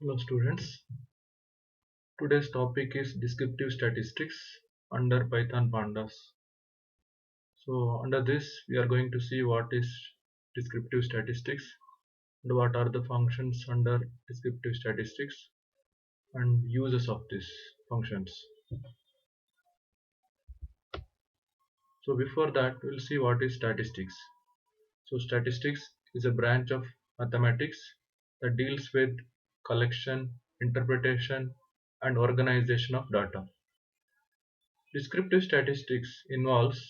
Hello students, today's topic is descriptive statistics under Python pandas. So under this we are going to see what is descriptive statistics and what are the functions under descriptive statistics and uses of these functions. So before that we'll see what is statistics. So statistics is a branch of mathematics that deals with collection, interpretation and organization of data. Descriptive statistics involves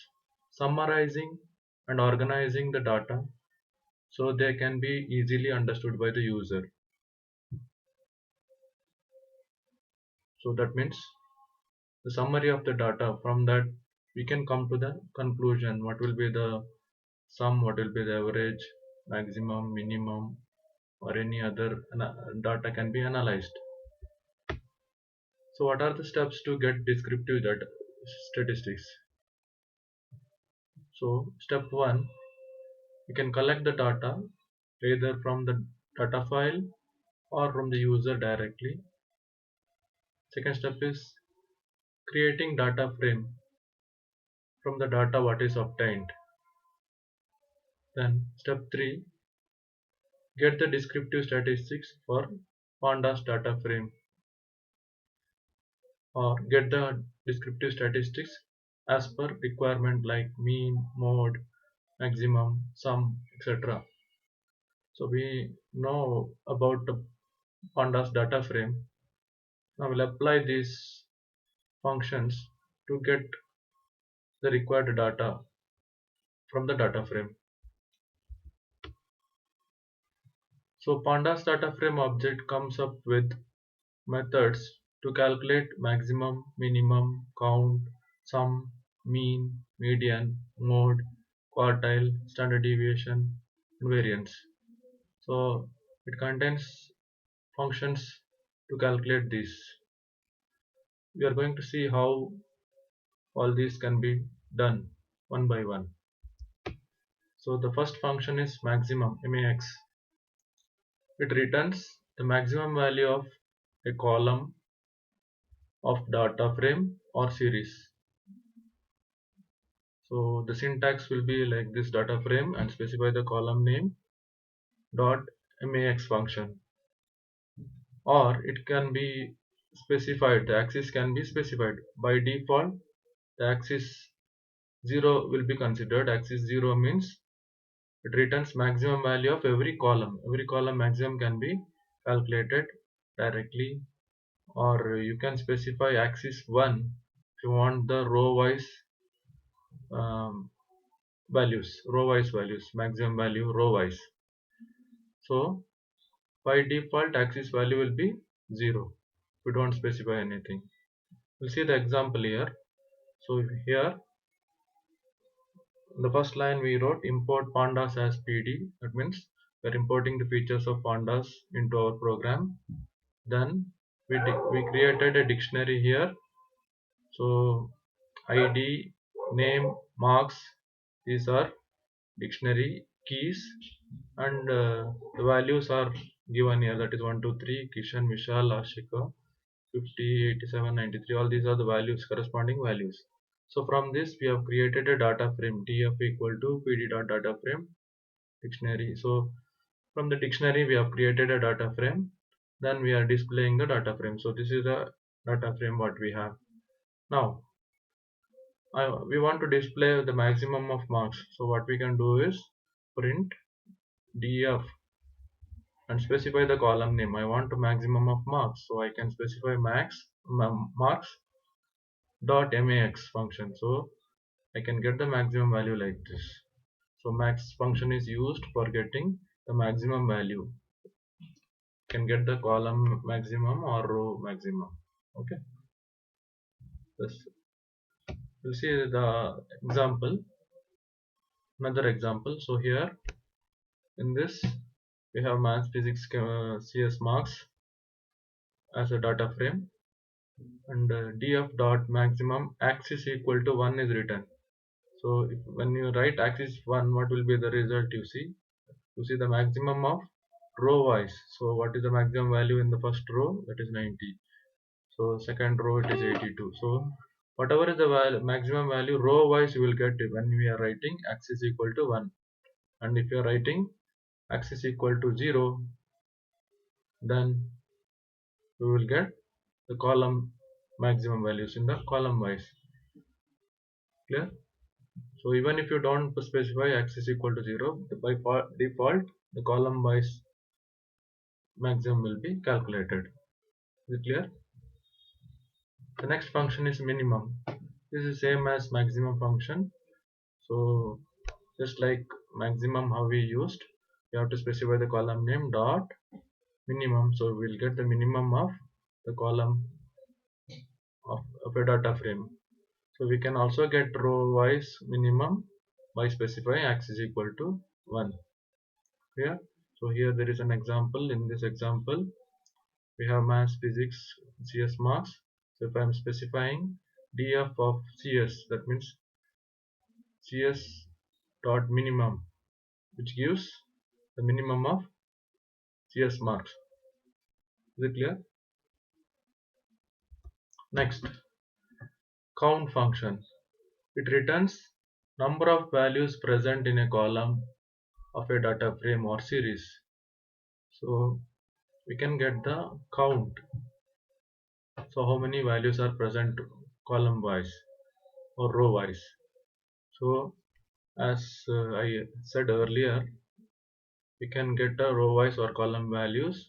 summarizing and organizing the data so they can be easily understood by the user. So that means the summary of the data, from that we can come to the conclusion what will be the sum, what will be the average, maximum, minimum or any other data can be analyzed. So what are the steps to get descriptive data statistics? So step 1, you can collect the data either from the data file or from the user directly. Second step is creating data frame from the data what is obtained. Then step 3, get the descriptive statistics for pandas data frame, or get the descriptive statistics as per requirement like mean, mode, maximum, sum, etc. So we know about the pandas data frame. Now we'll apply these functions to get the required data from the data frame. So pandas data frame object comes up with methods to calculate maximum, minimum, count, sum, mean, median, mode, quartile, standard deviation, and variance. So it contains functions to calculate these. We are going to see how all these can be done one by one. So the first function is maximum, max. It returns the maximum value of a column of data frame or series. So the syntax will be like this: data frame and specify the column name dot max function, or it can be specified, the axis can be specified. By default the axis 0 will be considered. Axis 0 means it returns maximum value of every column. Every column maximum can be calculated directly, or you can specify axis 1 if you want the row wise values, maximum value row wise. So by default axis value will be 0. We don't specify anything. We'll see the example here. So here in the first line we wrote import pandas as PD. That means we're importing the features of pandas into our program. Then we created a dictionary here. So ID, name, marks, these are dictionary keys, and the values are given here, that is 1 2 3 Kishan, Vishal, Ashika, 50, 87, 93. All these are the values, corresponding values. So from this we have created a data frame, df equal to pd dot data frame dictionary. So from the dictionary we have created a data frame, then we are displaying the data frame. So this is a data frame what we have. Now we want to display the maximum of marks. So what we can do is print df and specify the column name. I want a maximum of marks, so I can specify marks dot max function. So I can get the maximum value like this. So max function is used for getting the maximum value. You can get the column maximum or row maximum. Okay. This we'll see the example. Another example. So here in this we have maths, physics, CS marks as a data frame, and df dot maximum axis equal to 1 is written. So when you write axis 1, what will be the result? You see the maximum of row wise. So what is the maximum value in the first row? That is 90. So second row it is 82. So whatever is the maximum value row wise you will get when we are writing x is equal to 1, and if you are writing x is equal to 0, then we will get the column maximum values in the column wise. Clear? So even if you don't specify x is equal to 0, by default the column wise maximum will be calculated. Is it clear? The next function is minimum. This is same as maximum function. So just like maximum how we used, we have to specify the column name dot minimum. So we'll get the minimum of the column of a data frame. So we can also get row wise minimum by specifying x is equal to 1. Here, so here there is an example. In this example we have maths, physics, CS marks. So if I am specifying df of CS, that means CS dot minimum, which gives the minimum of CS marks. Is it clear? Next, count function. It returns number of values present in a column of a data frame or series. So we can get the count. So how many values are present column wise or row wise. So as I said earlier, we can get the row wise or column values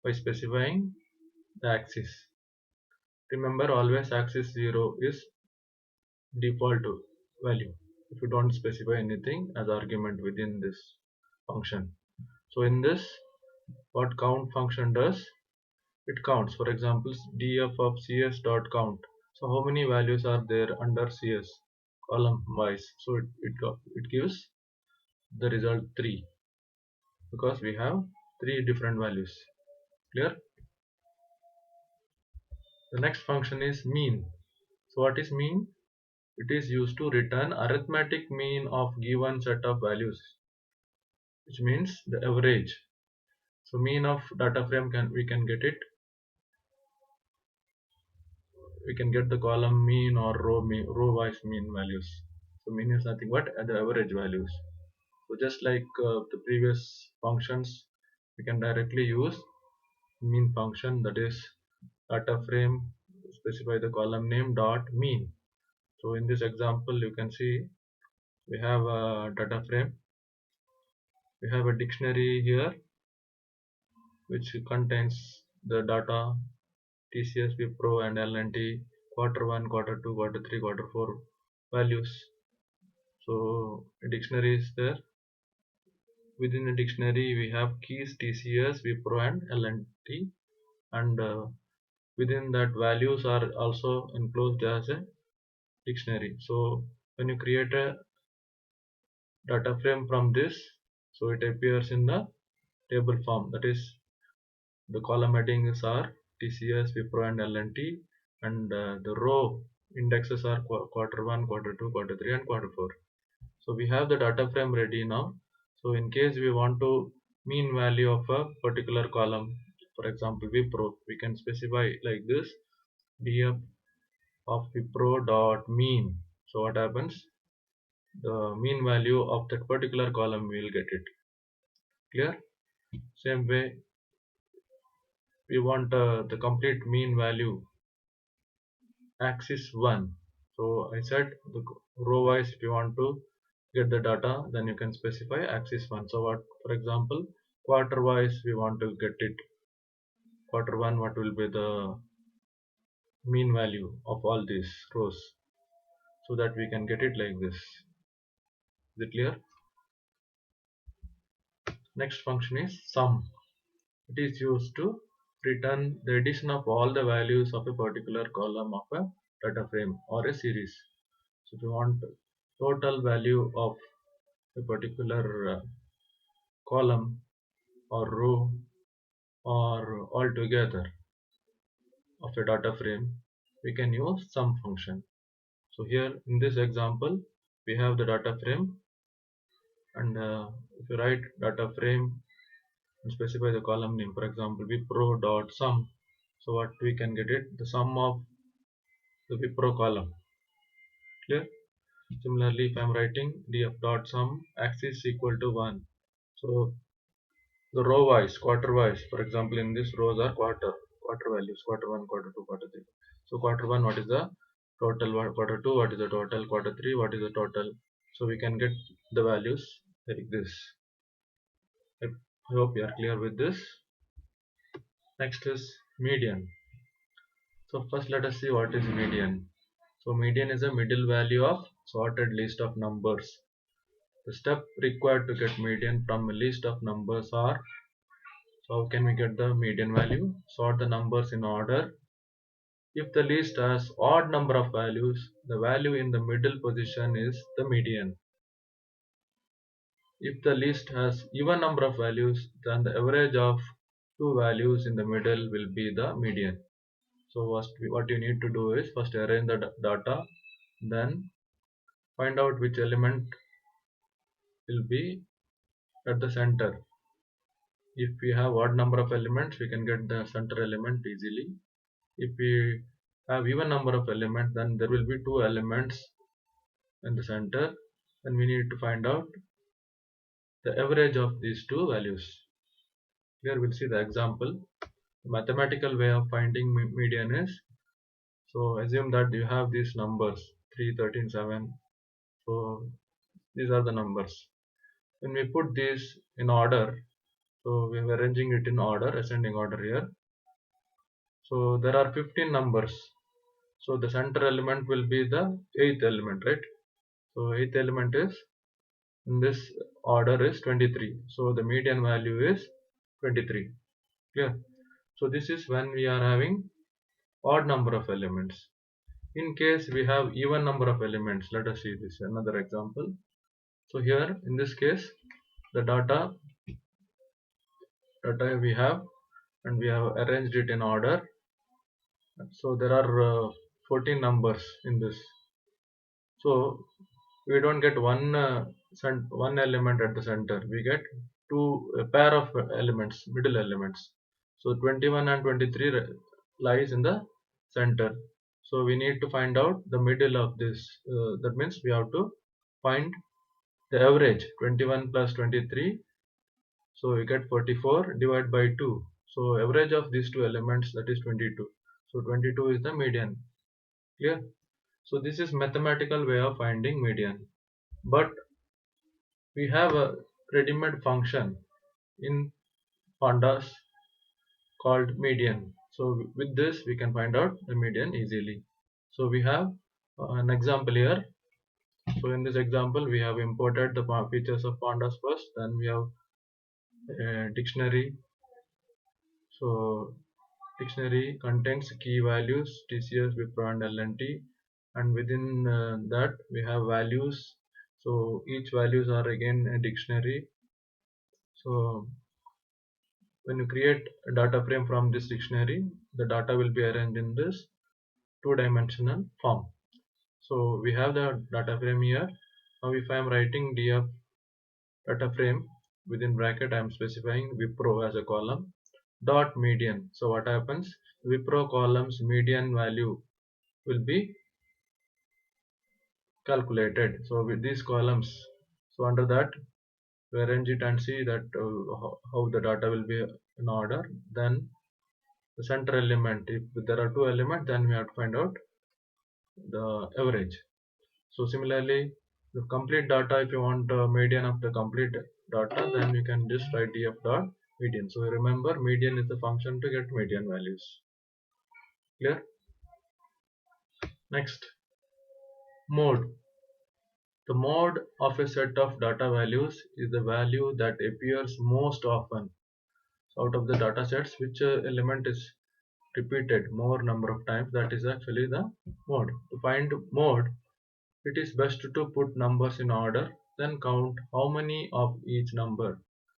by specifying the axis. Remember, always axis 0 is default value if you don't specify anything as argument within this function. So in this, what count function does, it counts. For example, df of cs dot count. So how many values are there under cs column wise? So it gives the result 3, because we have 3 different values. Clear? The next function is mean. So what is mean? It is used to return arithmetic mean of given set of values, which means the average. So mean of data frame we can get it. We can get the column mean or row wise mean values. So mean is nothing but the average values. So just like the previous functions, we can directly use mean function, that is data frame specify the column name dot mean. So in this example you can see we have a data frame, we have a dictionary here which contains the data TCS, Wipro and L&T quarter 1, quarter 2, quarter 3, quarter 4 values. So a dictionary is there. Within the dictionary we have keys TCS, Wipro and L&T, and within that values are also enclosed as a dictionary. So when you create a data frame from this, so it appears in the table form, that is the column headings are TCS, Wipro and L&T, and the row indexes are quarter 1, quarter 2, quarter 3 and quarter 4. So we have the data frame ready now. So in case we want to mean value of a particular column, for example Wipro, we can specify like this, df of Wipro dot mean. So what happens, the mean value of that particular column we will get it. Clear? Same way we want the complete mean value axis 1. So I said the row wise if you want to get the data, then you can specify axis 1. So what, for example, quarter wise we want to get it, quarter 1 what will be the mean value of all these rows, so that we can get it like this. Is it clear? Next function is sum. It is used to return the addition of all the values of a particular column of a data frame or a series. So if you want total value of a particular column or row or altogether of a data frame, we can use sum function. So here in this example we have the data frame, and if you write data frame and specify the column name. For example, Wipro dot sum. So what we can get it, the sum of the Wipro column. Clear? Similarly, if I am writing df dot sum axis equal to 1, so the row wise, quarter wise, for example, in this rows are quarter values, quarter 1, quarter 2, quarter 3. So quarter 1, what is the total? Quarter 2, what is the total? Quarter 3, what is the total? So we can get the values like this. I hope you are clear with this. Next is median. So first let us see what is median. So median is a middle value of sorted list of numbers. The step required to get median from a list of numbers are, so how can we get the median value? Sort the numbers in order. If the list has odd number of values, the value in the middle position is the median. If the list has even number of values, then the average of two values in the middle will be the median. So what you need to do is first arrange the data, then find out which element will be at the center. If we have odd number of elements, we can get the center element easily. If we have even number of elements, then there will be two elements in the center, and we need to find out the average of these two values. Here we'll see the example. The mathematical way of finding median is, so assume that you have these numbers 3, 13, 7. So these are the numbers. When we put these in order, so we are arranging it in order, ascending order here. So there are 15 numbers. So the center element will be the 8th element, right? So 8th element is in this order is 23. So the median value is 23. Clear? So this is when we are having odd number of elements. In case we have even number of elements, let us see this another example. So here in this case, the data we have, and we have arranged it in order. So there are 14 numbers in this. So we don't get one element at the center. We get a pair of elements, middle elements. So 21 and 23 lies in the center. So we need to find out the middle of this. That means we have to find the average, 21 plus 23. So we get 44 divided by 2. So average of these two elements, that is 22. So 22 is the median. Clear? So this is mathematical way of finding median. But we have a ready-made function in pandas called median. So with this we can find out the median easily. So we have an example here. So in this example we have imported the features of pandas first, then we have a dictionary. So dictionary contains key values TCS, Wipro and LNT, and within that we have values. So each values are again a dictionary. So when you create a data frame from this dictionary, the data will be arranged in this two-dimensional form. So we have the data frame here. Now if I am writing df data frame, within bracket I am specifying Wipro as a column dot median. So what happens? Wipro column's median value will be calculated. So with these columns, so under that we arrange it and see that how the data will be in order. Then the center element, if there are two elements, then we have to find out the average. So similarly, the complete data, if you want median of the complete data, then you can just write df dot median. So remember, median is the function to get median values. Clear? Next, mode. The mode of a set of data values is the value that appears most often. So out of the data sets, which element is repeated more number of times, that is actually the mode. To find mode, it is best to put numbers in order, then count how many of each number,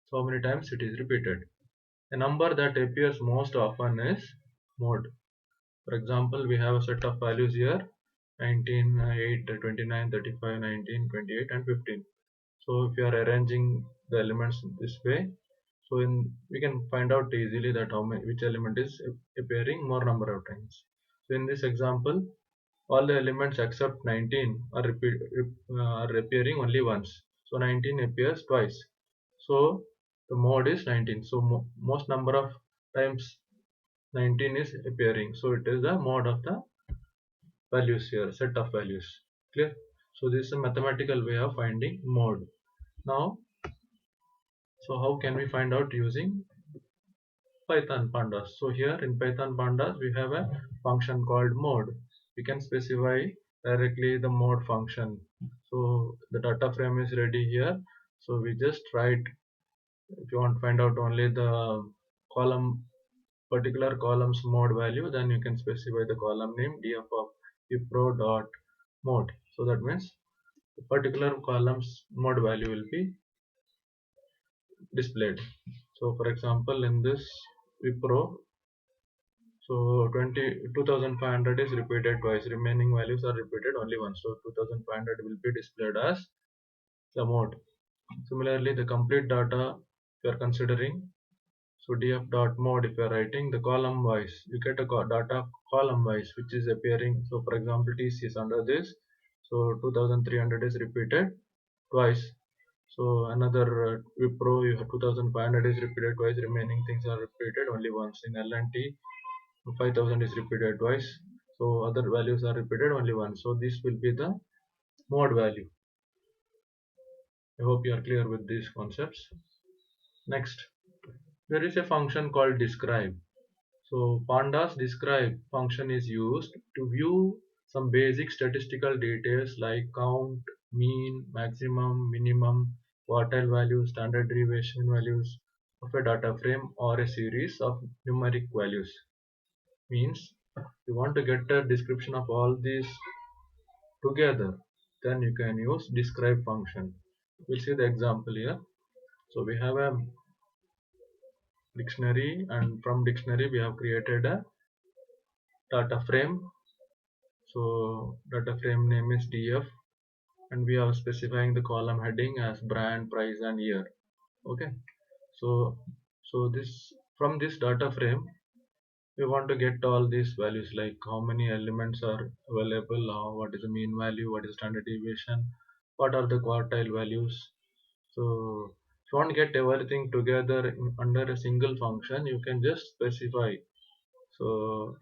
so how many times it is repeated. A number that appears most often is mode. For example, we have a set of values here, 19, 8, 29, 35, 19, 28 and 15. So if you are arranging the elements this way, So we can find out easily that which element is appearing more number of times. So in this example, all the elements except 19 are appearing only once. So 19 appears twice. So the mode is 19. So most number of times 19 is appearing. So it is the mode of the values here, set of values. Clear? So this is a mathematical way of finding mode. Now, so how can we find out using Python pandas? So here in Python pandas we have a function called mode. We can specify directly the mode function. So the data frame is ready here. So we just write, if you want to find out only the column, particular column's mode value, then you can specify the column name df of wipro dot mode. So that means the particular column's mode value will be displayed. So for example, in this Wipro, so 22,500 is repeated twice, remaining values are repeated only once. So 2500 will be displayed as the mode. Similarly, the complete data if you are considering, so df dot mode, if you are writing the column wise, you get a data column wise which is appearing. So for example, TC is under this, so 2300 is repeated twice. So another Wipro, you have 2500 is repeated twice, remaining things are repeated only once. In L&T, 5000 is repeated twice, so other values are repeated only once. So this will be the mode value. I hope you are clear with these concepts. Next, there is a function called describe. So pandas describe function is used to view some basic statistical details like count, mean, maximum, minimum, quartile values, standard deviation values of a data frame or a series of numeric values. Means you want to get a description of all these together, then you can use describe function. We'll see the example here. So we have a dictionary, and from dictionary we have created a data frame. So data frame name is df, and we are specifying the column heading as brand, price and year. Okay, so this, from this data frame we want to get all these values like how many elements are available, what is the mean value, what is standard deviation, what are the quartile values. So if you want to get everything together under a single function, you can just specify. So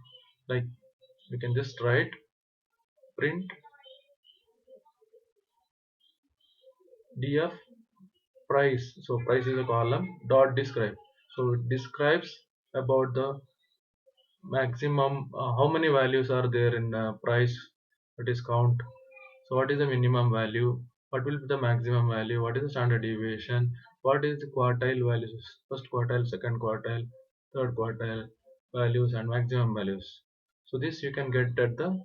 like you can just write print df price. So price is a column dot describe. So it describes about the maximum, how many values are there in price, that is count. So what is the minimum value, what will be the maximum value, what is the standard deviation, what is the quartile values, first quartile, second quartile, third quartile values and maximum values. So this you can get at the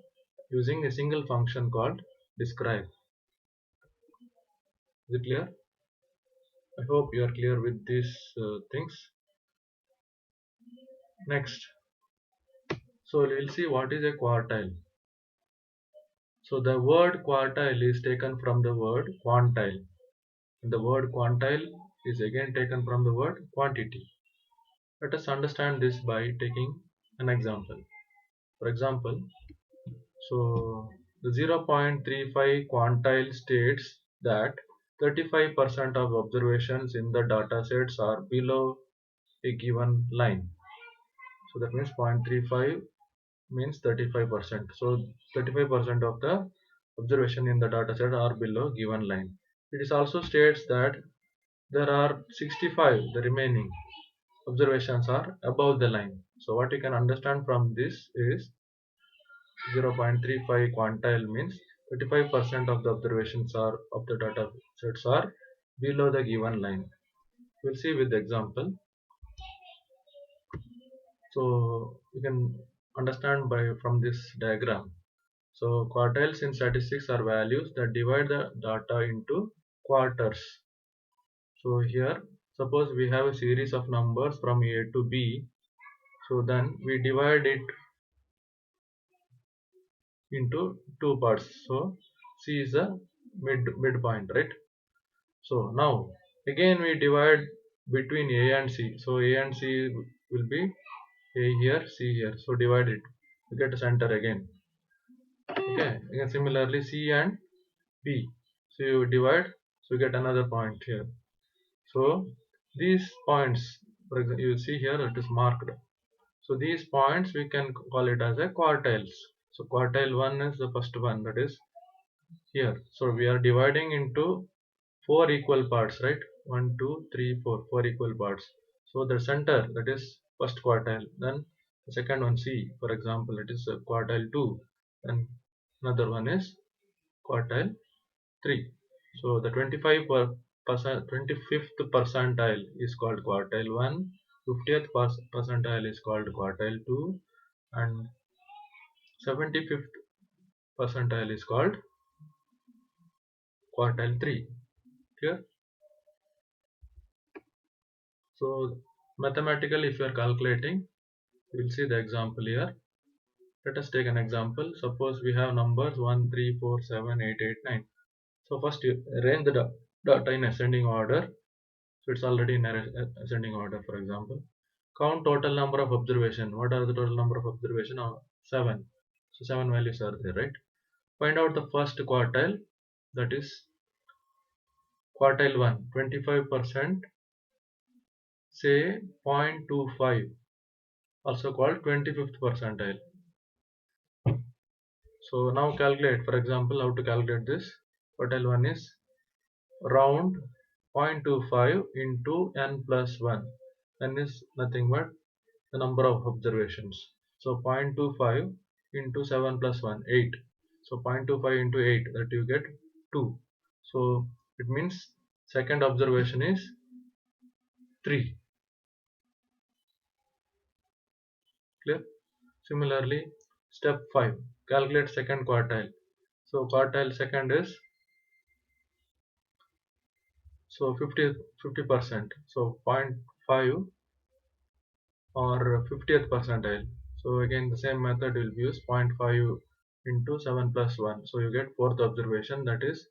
using a single function called describe. Is it clear? I hope you are clear with these things. Next, so we'll see what is a quartile. So the word quartile is taken from the word quantile. And the word quantile is again taken from the word quantity. Let us understand this by taking an example. For example, so the 0.35 quantile states that 35% of observations in the data sets are below a given line. So that means 0.35 means 35%. So 35% of the observation in the data set are below given line. It is also states that there are 65, the remaining observations are above the line. So what you can understand from this is 0.35 quantile means 35% of the observations are of the data sets are below the given line. We'll see with the example. So you can understand by from this diagram. So quartiles in statistics are values that divide the data into quarters. So here, suppose we have a series of numbers from A to B. So then we divide it into two parts. So C is the midpoint, right? So now again we divide between A and C. So A and C will be A here, C here. So divide it. You get a center again. Okay. Again similarly C and B. So you divide. So you get another point here. So these points, for example, you see here it is marked. So these points we can call it as a quartiles. So quartile 1 is the first one, that is here. So we are dividing into four equal parts, right? 1, 2, 3, 4, four equal parts. So the center, that is first quartile. Then the second one, C, for example, it is quartile 2. Then another one is quartile 3. So the 25th percentile is called quartile 1, 50th percentile is called quartile 2, and 75th percentile is called quartile 3. Clear? So mathematically, if you are calculating, you will see the example here. Let us take an example. Suppose we have numbers 1, 3, 4, 7, 8, 8, 9. So first you arrange the data in ascending order. So it's already in ascending order, for example. Count total number of observation. What are the total number of observation? 7. So 7 values are there, right? Find out the first quartile, that is quartile 1, 25%, say 0.25, also called 25th percentile. So now calculate, for example, how to calculate this. Quartile 1 is round 0.25 into n plus 1. N is nothing but the number of observations. So 0.25 into 7 plus 1, 8. So 0.25 into 8, that you get 2. So it means second observation is 3. Clear? Similarly, step 5, calculate second quartile. So quartile second is, so 50%. So zero point 0.5 or 50th percentile. So again the same method will be used, 0.5 into 7 plus 1. So you get fourth observation, that is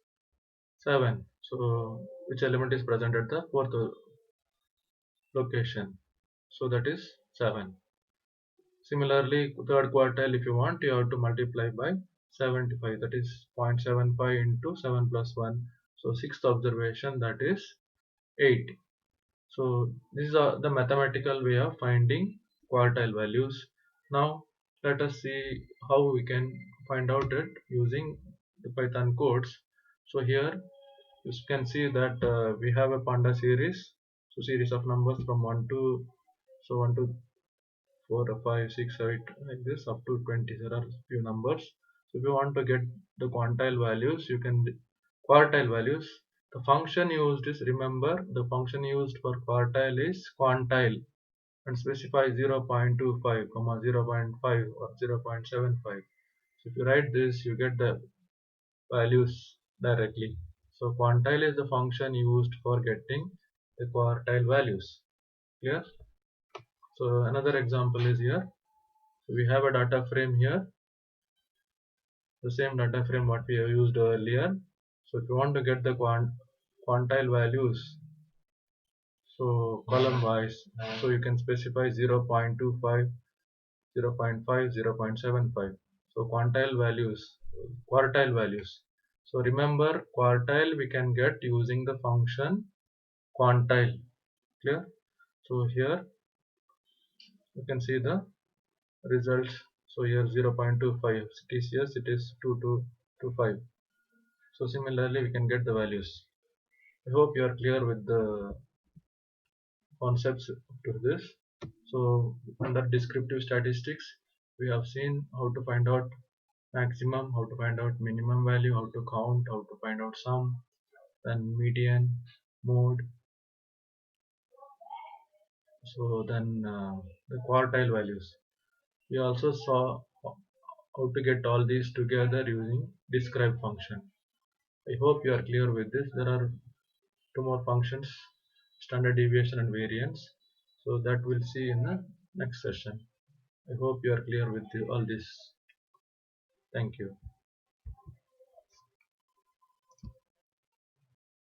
7. So which element is present at the fourth location? So that is 7. Similarly, third quartile, if you want, you have to multiply by 75, that is 0.75 into 7 plus 1. So sixth observation, that is 8. So these are the mathematical way of finding quartile values. Now let us see how we can find out it using the Python codes. So here you can see that we have a panda series. So series of numbers from 1 to, so 1 to 4, 5, 6, 8, like this up to 20. There are few numbers. So if you want to get the quantile values, you can quartile values. The function used is, remember, the function used for quartile is quantile, and specify 0.25, 0.5 or 0.75. So if you write this, you get the values directly. So quantile is the function used for getting the quartile values. Clear? So another example is here. So we have a data frame here, the same data frame what we have used earlier. So if you want to get the quantile values, so column wise, so you can specify 0.25, 0.5, 0.75. So quartile values. So remember, quartile we can get using the function quantile. Clear? So here you can see the results. So here 0.25, TCS it is 2225. So similarly we can get the values. I hope you are clear with the concepts to this. So under descriptive statistics, we have seen how to find out maximum, how to find out minimum value, how to count, how to find out sum, then median, mode. So then the quartile values. We also saw how to get all these together using describe function. I hope you are clear with this. There are two more functions, standard deviation and variance. So that we'll see in the next session. I hope you are clear with all this. Thank you.